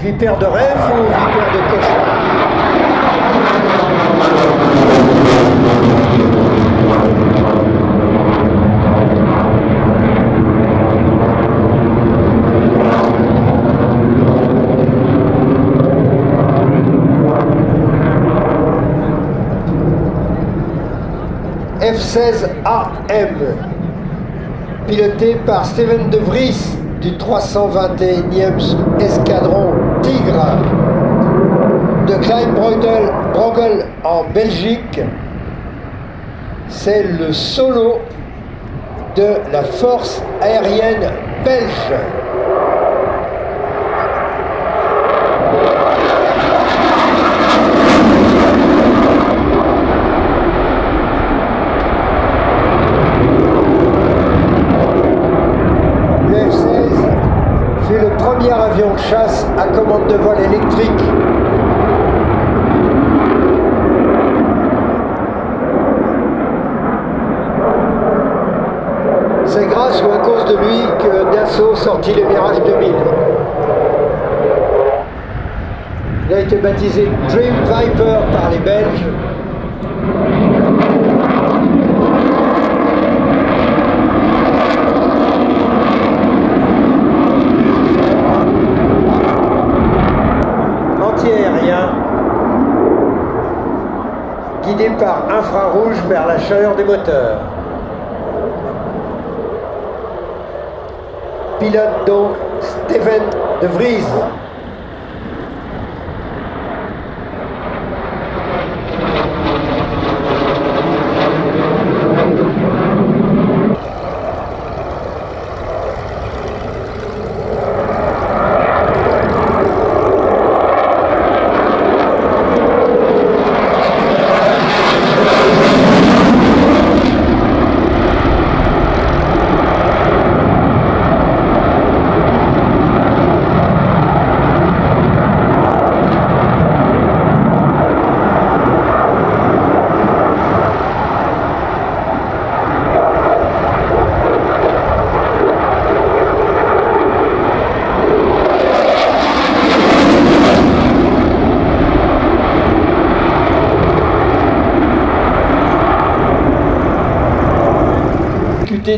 Vipère de rêve ou vipère de cauchemar? F-16 AM, piloté par Steven de Vries du 321e escadron Tigre de Klein-Breugel en Belgique. C'est le solo de la force aérienne belge. Le premier avion de chasse à commande de vol électrique. C'est grâce ou à cause de lui que Dassault sortit le Mirage 2000. Il a été baptisé Dream Viper par les Belges. Anti-aérien, guidé par infrarouge vers la chaleur des moteurs. Pilote donc Steven de Vries.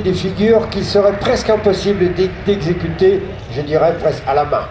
Des figures qui seraient presque impossibles d'exécuter, je dirais presque à la main.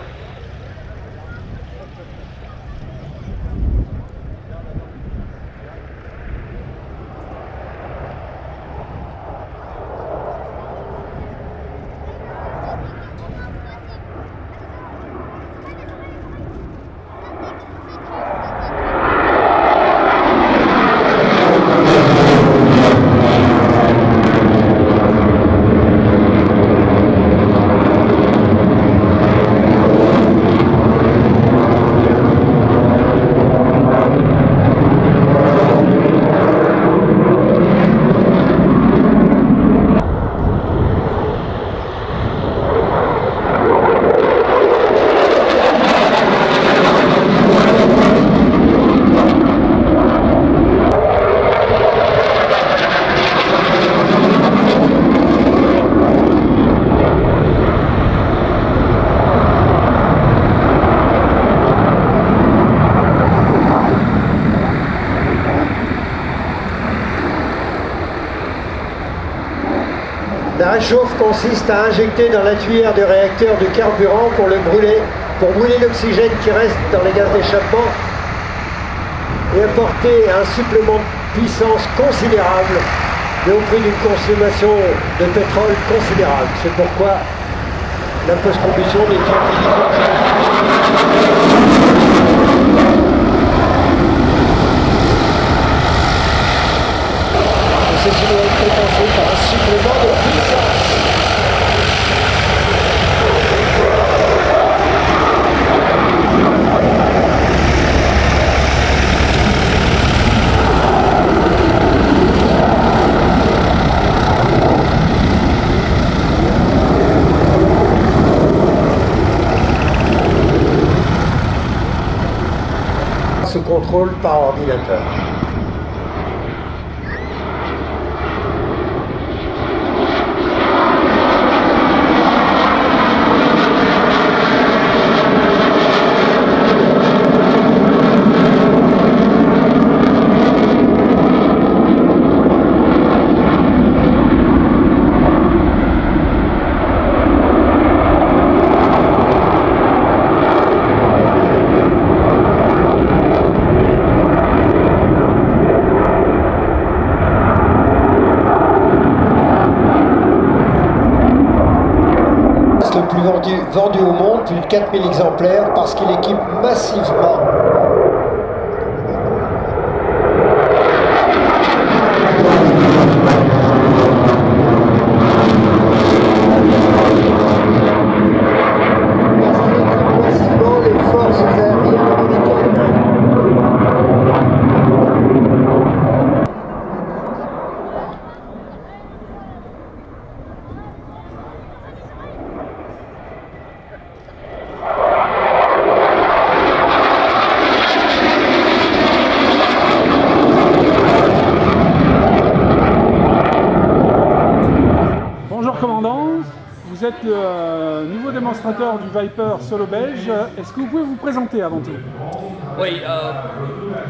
La réchauffe consiste à injecter dans la tuyère du réacteur du carburant pour le brûler, pour brûler l'oxygène qui reste dans les gaz d'échappement et apporter un supplément de puissance considérable et au prix d'une consommation de pétrole considérable. C'est pourquoi la post-combustion n'est qu'une ceci doit être compensé par un supplément de puissance. Se contrôle par ordinateur. plus de 4000 exemplaires parce qu'il équipe massivement les forces aériennes américaines. Bonjour commandant, vous êtes le nouveau démonstrateur du Viper solo belge. Est-ce que vous pouvez vous présenter avant tout? Oui,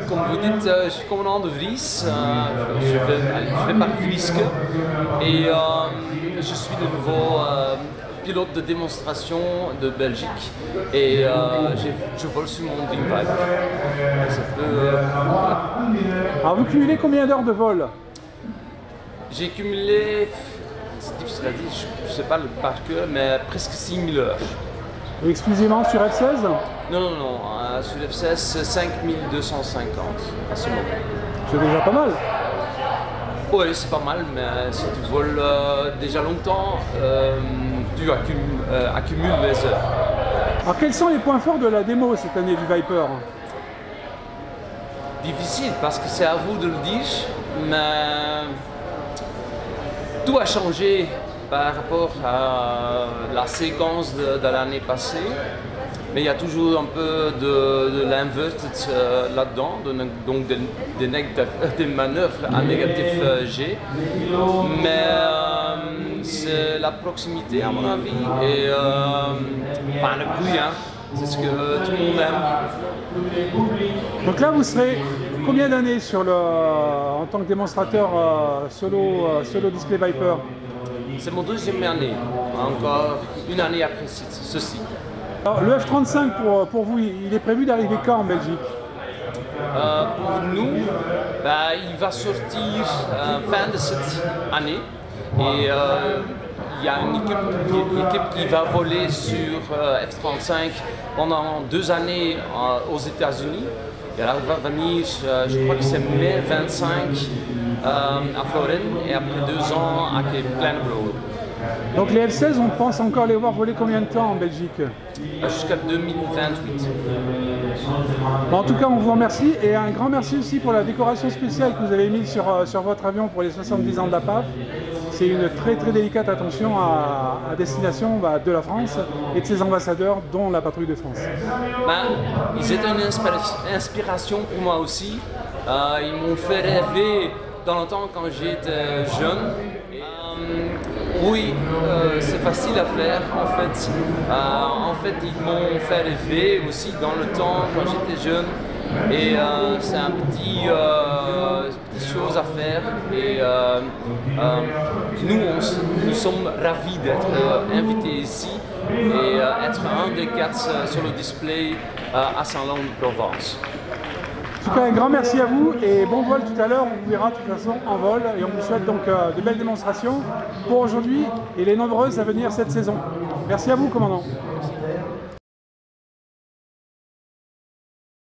comme vous dites, je suis commandant de Vries, je fais partie de Vriske et je suis le nouveau pilote de démonstration de Belgique et je vole sur mon Dream Viper. Alors vous cumulez combien d'heures de vol? J'ai cumulé, c'est difficile à dire, je ne sais pas le par cœur, mais presque 6000 heures. Exclusivement sur F-16? Non, sur F-16, c'est 5250 à ce moment. C'est déjà pas mal. Oui, c'est pas mal, mais si tu voles déjà longtemps, tu accumules les heures. Alors quels sont les points forts de la démo cette année du Viper? Difficile, parce que c'est à vous de le dire, mais tout a changé par rapport à la séquence de l'année passée, mais il y a toujours un peu de l'inverted là-dedans, donc des manœuvres à négatif G, mais c'est la proximité à mon avis et enfin, le bruit, hein, c'est ce que tout le monde aime. Donc là vous serez combien d'années en tant que démonstrateur solo display Viper? C'est mon deuxième année, encore une année après ceci. Alors, le F-35 pour vous, il est prévu d'arriver quand en Belgique? Pour nous, il va sortir fin de cette année et il y a une équipe qui va voler sur F-35 pendant 2 années aux États-Unis. Et là, on va venir, je crois que c'est mai 25 à Floride et après 2 ans à Glenbrook. Donc les F-16, on pense encore les voir voler combien de temps en Belgique? Jusqu'à 2028. Bon, en tout cas, on vous remercie et un grand merci aussi pour la décoration spéciale que vous avez mise sur votre avion pour les 70 ans de la PAF. C'est une très très délicate attention à destination de la France et de ses ambassadeurs, dont la Patrouille de France. Ils étaient une inspiration pour moi aussi. Ils m'ont fait rêver dans le temps quand j'étais jeune. Oui, c'est facile à faire en fait. En fait, ils m'ont fait rêver aussi dans le temps quand j'étais jeune. Et c'est un petite chose à faire. Et nous sommes ravis d'être invités ici et être un des 4 sur le display à Saint-Lô-de-Provence. En tout cas, un grand merci à vous et bon vol tout à l'heure. On vous verra de toute façon en vol et on vous souhaite donc de belles démonstrations pour aujourd'hui et les nombreuses à venir cette saison. Merci à vous, commandant. Merci.